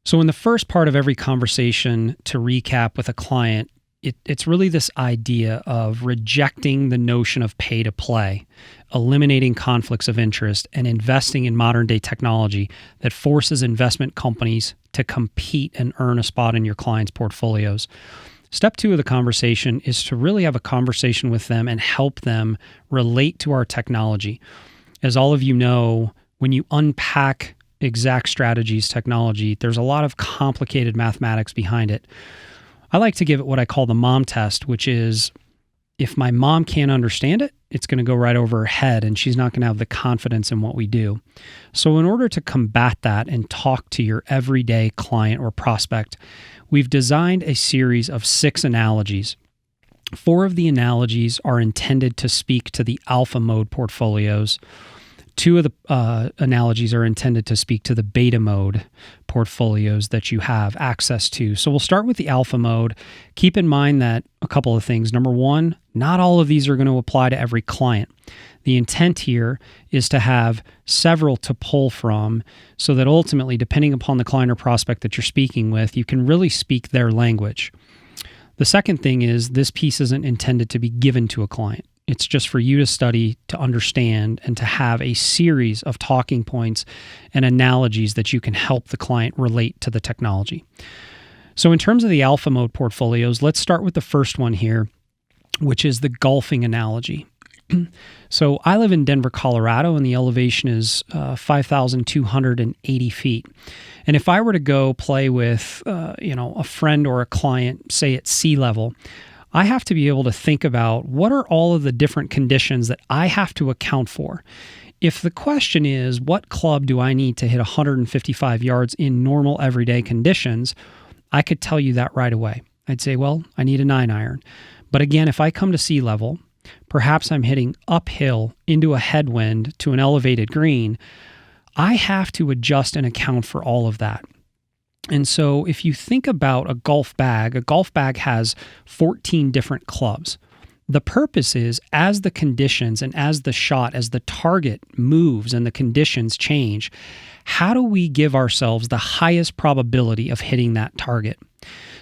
So in the first part of every conversation, to recap with a client, it's really this idea of rejecting the notion of pay to play, eliminating conflicts of interest, and investing in modern day technology that forces investment companies to compete and earn a spot in your clients' portfolios. Step 2 of the conversation is to really have a conversation with them and help them relate to our technology. As all of you know, when you unpack exact strategies technology, there's a lot of complicated mathematics behind it. I like to give it what I call the mom test, which is if my mom can't understand it, it's going to go right over her head and she's not going to have the confidence in what we do. So in order to combat that and talk to your everyday client or prospect, we've designed a series of 6 analogies. 4 of the analogies are intended to speak to the alpha mode portfolios. 2 of the analogies are intended to speak to the beta mode portfolios that you have access to. So we'll start with the alpha mode. Keep in mind that a couple of things. Number 1, not all of these are going to apply to every client. The intent here is to have several to pull from so that ultimately, depending upon the client or prospect that you're speaking with, you can really speak their language. The second thing is this piece isn't intended to be given to a client. It's just for you to study, to understand, and to have a series of talking points and analogies that you can help the client relate to the technology. So in terms of the alpha mode portfolios, let's start with the first one here, which is the golfing analogy. So I live in Denver, Colorado, and the elevation is 5,280 feet. And if I were to go play with a friend or a client, say at sea level, I have to be able to think about what are all of the different conditions that I have to account for. If the question is, what club do I need to hit 155 yards in normal everyday conditions, I could tell you that right away. I'd say, well, I need a 9-iron. But again, if I come to sea level, perhaps I'm hitting uphill into a headwind to an elevated green, I have to adjust and account for all of that. And so if you think about a golf bag has 14 different clubs. The purpose is as the conditions and as the shot, as the target moves and the conditions change, how do we give ourselves the highest probability of hitting that target?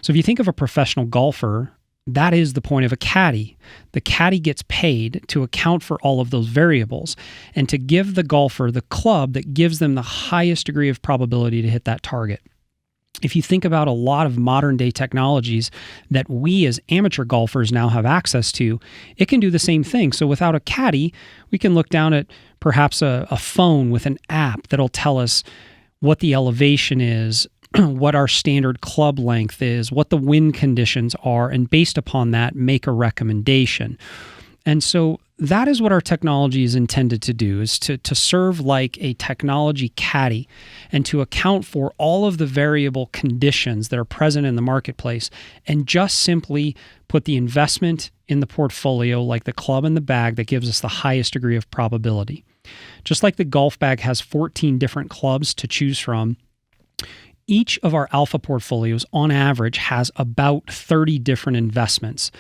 So if you think of a professional golfer, that is the point of a caddy. The caddy gets paid to account for all of those variables and to give the golfer the club that gives them the highest degree of probability to hit that target. If you think about a lot of modern day technologies that we as amateur golfers now have access to, it can do the same thing. So without a caddy, we can look down at perhaps a phone with an app that'll tell us what the elevation is, what our standard club length is, what the wind conditions are, and based upon that, make a recommendation. And so that is what our technology is intended to do, is to serve like a technology caddy and to account for all of the variable conditions that are present in the marketplace and just simply put the investment in the portfolio like the club and the bag that gives us the highest degree of probability. Just like the golf bag has 14 different clubs to choose from, each of our alpha portfolios on average has about 30 different investments.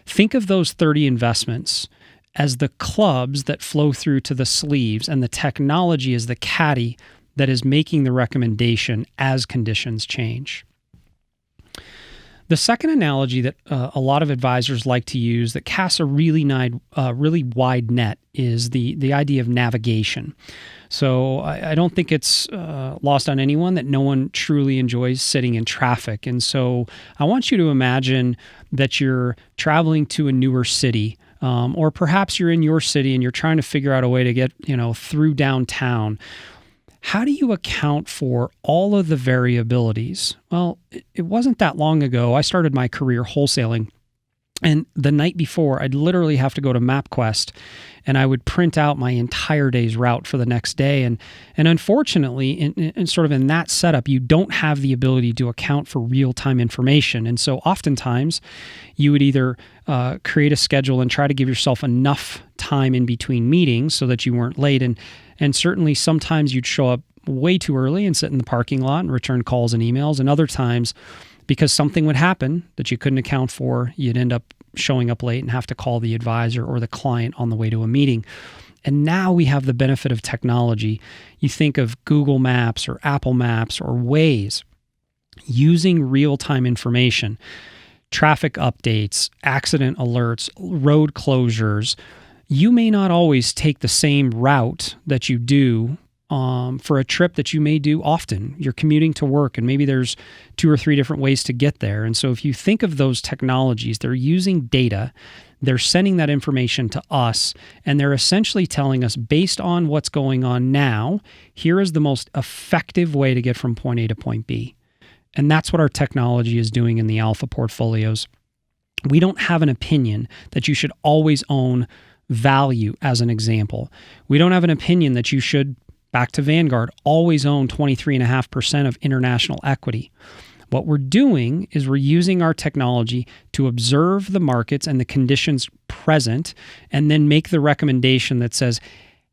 Think of those 30 investments as the clubs that flow through to the sleeves, and the technology is the caddy that is making the recommendation as conditions change. The second analogy that a lot of advisors like to use that casts a really wide net is the idea of navigation. So I don't think it's lost on anyone that no one truly enjoys sitting in traffic. And so I want you to imagine that you're traveling to a newer city, or perhaps you're in your city and you're trying to figure out a way to get through downtown. How do you account for all of the variabilities? Well, it wasn't that long ago. I started my career wholesaling, and the night before, I'd literally have to go to MapQuest, and I would print out my entire day's route for the next day. And unfortunately, in sort of in that setup, you don't have the ability to account for real-time information. And so oftentimes, you would either create a schedule and try to give yourself enough time in between meetings so that you weren't late. And certainly sometimes you'd show up way too early and sit in the parking lot and return calls and emails. And other times, because something would happen that you couldn't account for, you'd end up showing up late and have to call the advisor or the client on the way to a meeting. And now we have the benefit of technology. You think of Google Maps or Apple Maps or Waze. using real-time information, traffic updates, accident alerts, road closures. You may not always take the same route that you do for a trip that you may do often. You're commuting to work, and maybe there's 2 or 3 different ways to get there. And so if you think of those technologies, they're using data, they're sending that information to us, and they're essentially telling us, based on what's going on now, here is the most effective way to get from point A to point B. And that's what our technology is doing in the alpha portfolios. We don't have an opinion that you should always own value, as an example. We don't have an opinion that you should, back to Vanguard, always own 23.5% of international equity. What we're doing is we're using our technology to observe the markets and the conditions present, and then make the recommendation that says,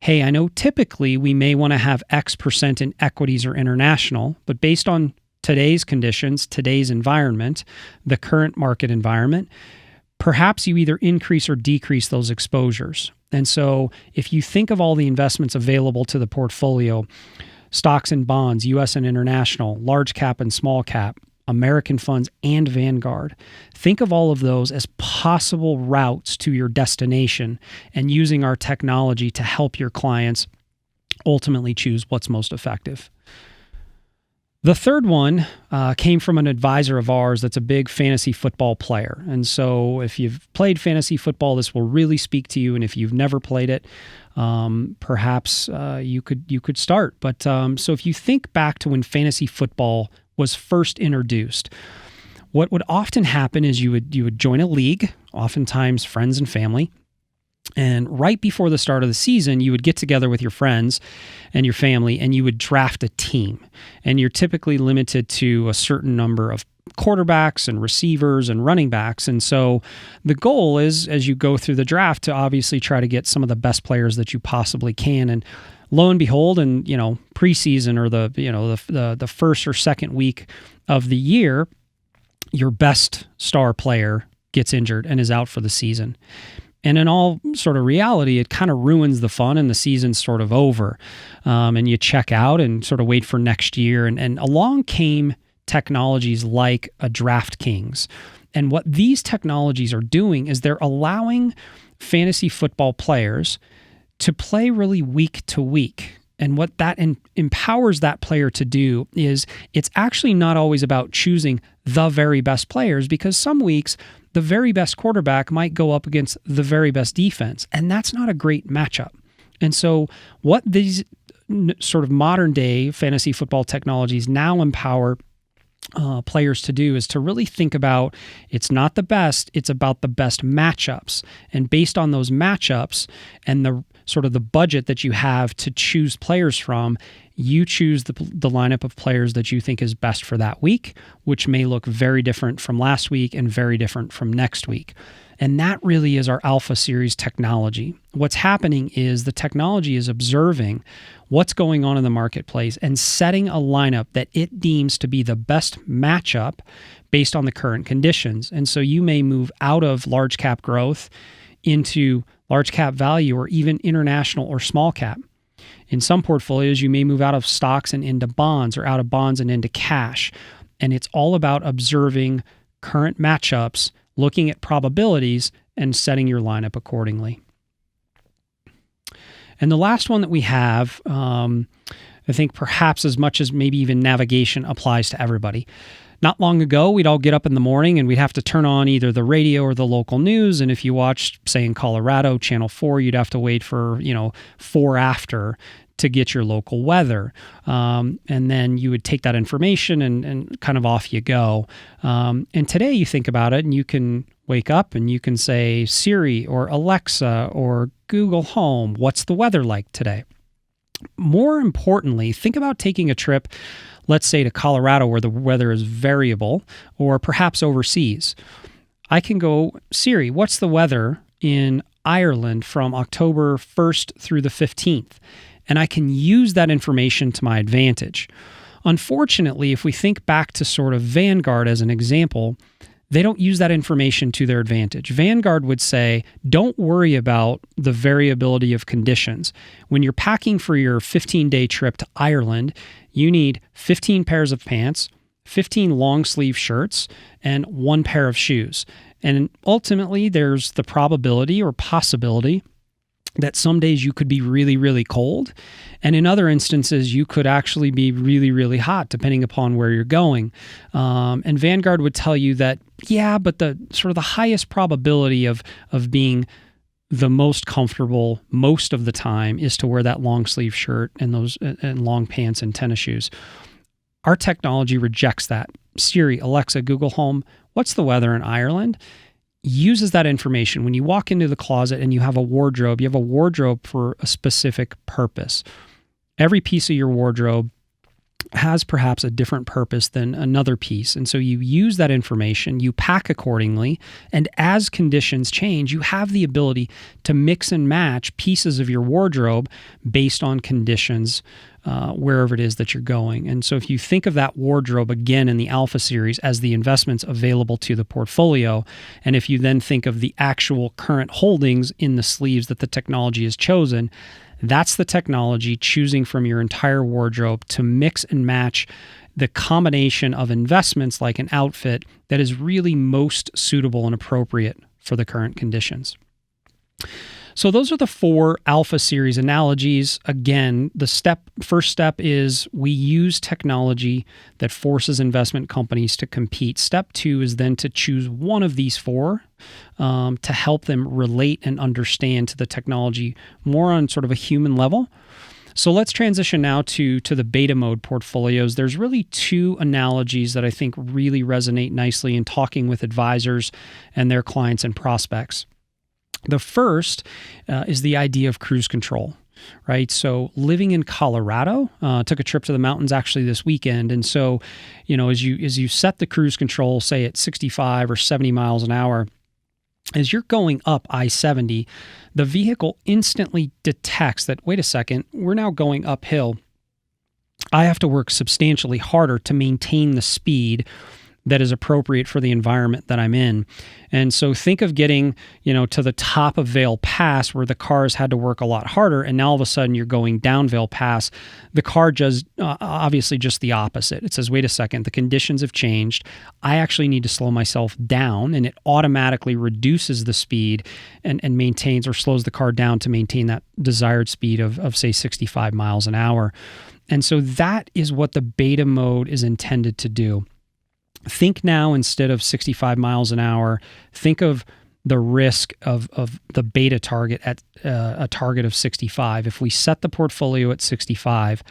hey, I know typically we may want to have X% in equities or international, but based on today's conditions, today's environment, the current market environment, perhaps you either increase or decrease those exposures. And so if you think of all the investments available to the portfolio, stocks and bonds, US and international, large cap and small cap, American funds and Vanguard, think of all of those as possible routes to your destination, and using our technology to help your clients ultimately choose what's most effective. The third one came from an advisor of ours that's a big fantasy football player. And so if you've played fantasy football, this will really speak to you. And if you've never played it, perhaps you could start. But so if you think back to when fantasy football was first introduced, what would often happen is you would join a league, oftentimes friends and family. And right before the start of the season, you would get together with your friends and your family, and you would draft a team. And you're typically limited to a certain number of quarterbacks and receivers and running backs. And so the goal is, as you go through the draft, to obviously try to get some of the best players that you possibly can. And lo and behold, in preseason, or the first or second week of the year, your best star player gets injured and is out for the season. And in all sort of reality, it kind of ruins the fun, and the season's sort of over. And you check out and sort of wait for next year. And along came technologies like a DraftKings. And what these technologies are doing is they're allowing fantasy football players to play really week to week. And what that empowers that player to do is, it's actually not always about choosing the very best players, because some weeks the very best quarterback might go up against the very best defense, and that's not a great matchup. And so what these sort of modern day fantasy football technologies now empower players to do is to really think about, it's not the best, it's about the best matchups. And based on those matchups and the sort of the budget that you have to choose players from, you choose the lineup of players that you think is best for that week, which may look very different from last week and very different from next week. And that really is our Alpha Series technology. What's happening is the technology is observing what's going on in the marketplace and setting a lineup that it deems to be the best matchup based on the current conditions. And so you may move out of large cap growth into large cap value, or even international or small cap. In some portfolios, you may move out of stocks and into bonds, or out of bonds and into cash. And it's all about observing current matchups, looking at probabilities, and setting your lineup accordingly. And the last one that we have, I think perhaps as much as maybe even navigation, applies to everybody. Not long ago, we'd all get up in the morning and we'd have to turn on either the radio or the local news. And if you watched, say in Colorado, Channel 4, you'd have to wait for, 4 after to get your local weather. And then you would take that information and kind of off you go. And today you think about it and you can wake up and you can say, Siri or Alexa or Google Home, what's the weather like today? More importantly, think about taking a trip, let's say to Colorado, where the weather is variable, or perhaps overseas. I can go, Siri, what's the weather in Ireland from October 1st through the 15th? And I can use that information to my advantage. Unfortunately, if we think back to sort of Vanguard as an example, they don't use that information to their advantage. Vanguard would say, don't worry about the variability of conditions. When you're packing for your 15-day trip to Ireland, you need 15 pairs of pants, 15 long sleeve shirts, and 1 pair of shoes. And ultimately, there's the probability or possibility that some days you could be really, really cold. And in other instances, you could actually be really, really hot, depending upon where you're going. And Vanguard would tell you that, yeah, but the sort of the highest probability of being the most comfortable most of the time is to wear that long sleeve shirt and those and long pants and tennis shoes. Our technology rejects that. Siri, Alexa, Google Home, what's the weather in Ireland? Uses that information. When you walk into the closet and you have a wardrobe for a specific purpose. Every piece of your wardrobe has perhaps a different purpose than another piece. And so you use that information, you pack accordingly, and as conditions change, you have the ability to mix and match pieces of your wardrobe based on conditions wherever it is that you're going. And so if you think of that wardrobe again in the Alpha series as the investments available to the portfolio, and if you then think of the actual current holdings in the sleeves that the technology has chosen, that's the technology choosing from your entire wardrobe to mix and match the combination of investments like an outfit that is really most suitable and appropriate for the current conditions. So those are the 4 Alpha series analogies. Again, the first step is we use technology that forces investment companies to compete. Step 2 is then to choose one of these 4 to help them relate and understand to the technology more on sort of a human level. So let's transition now to the beta mode portfolios. There's really 2 analogies that I think really resonate nicely in talking with advisors and their clients and prospects. The first is the idea of cruise control, right? So living in Colorado, took a trip to the mountains actually this weekend. And so, as you set the cruise control, say at 65 or 70 miles an hour, as you're going up I-70, the vehicle instantly detects that, wait a second, we're now going uphill. I have to work substantially harder to maintain the speed that is appropriate for the environment that I'm in. And so think of getting, to the top of Vail Pass where the cars had to work a lot harder, and now all of a sudden you're going down Vail Pass. The car does obviously just the opposite. It says, wait a second, the conditions have changed. I actually need to slow myself down, and it automatically reduces the speed and maintains or slows the car down to maintain that desired speed of say 65 miles an hour. And so that is what the beta mode is intended to do. Think now, instead of 65 miles an hour, think of the risk of the beta target at a target of 65. If we set the portfolio at 65,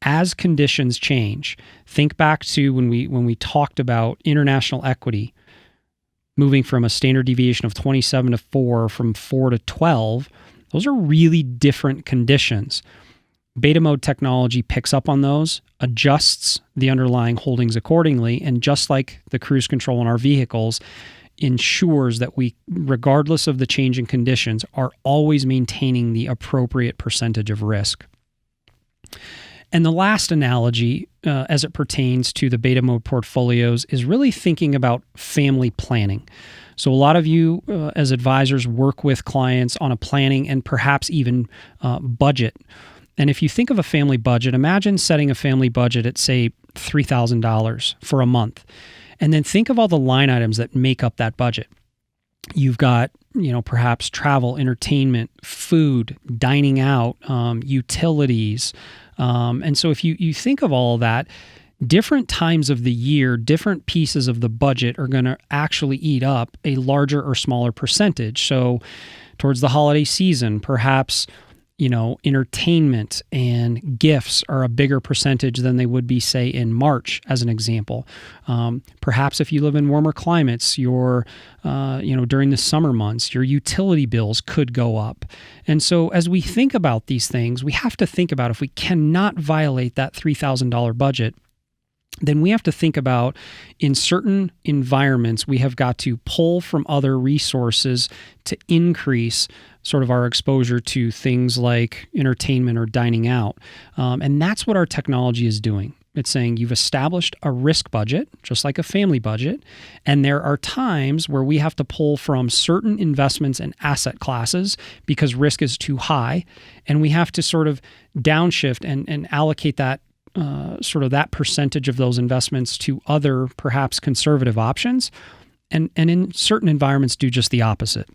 as conditions change, think back to when we talked about international equity, moving from a standard deviation of 27 to 4, from 4 to 12, those are really different conditions. Beta mode technology picks up on those, adjusts the underlying holdings accordingly, and just like the cruise control in our vehicles, ensures that we, regardless of the changing conditions, are always maintaining the appropriate percentage of risk. And the last analogy, as it pertains to the beta mode portfolios, is really thinking about family planning. So a lot of you as advisors work with clients on a planning and perhaps even budget. And if you think of a family budget, imagine setting a family budget at, say, $3,000 for a month. And then think of all the line items that make up that budget. You've got, perhaps travel, entertainment, food, dining out, utilities. And so if you think of all that, different times of the year, different pieces of the budget are going to actually eat up a larger or smaller percentage. So towards the holiday season, perhaps entertainment and gifts are a bigger percentage than they would be, say, in March, as an example. Perhaps if you live in warmer climates, during the summer months, your utility bills could go up. And so as we think about these things, we have to think about, if we cannot violate that $3,000 budget, then we have to think about, in certain environments, we have got to pull from other resources to increase sort of our exposure to things like entertainment or dining out. And that's what our technology is doing. It's saying you've established a risk budget, just like a family budget, and there are times where we have to pull from certain investments and asset classes because risk is too high, and we have to sort of downshift and allocate that sort of that percentage of those investments to other, perhaps conservative options, and in certain environments do just the opposite.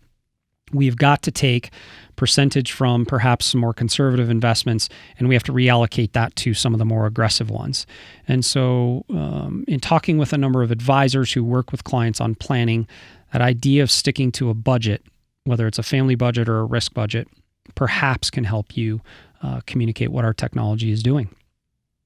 We've got to take percentage from perhaps some more conservative investments, and we have to reallocate that to some of the more aggressive ones. And so in talking with a number of advisors who work with clients on planning, that idea of sticking to a budget, whether it's a family budget or a risk budget, perhaps can help you communicate what our technology is doing.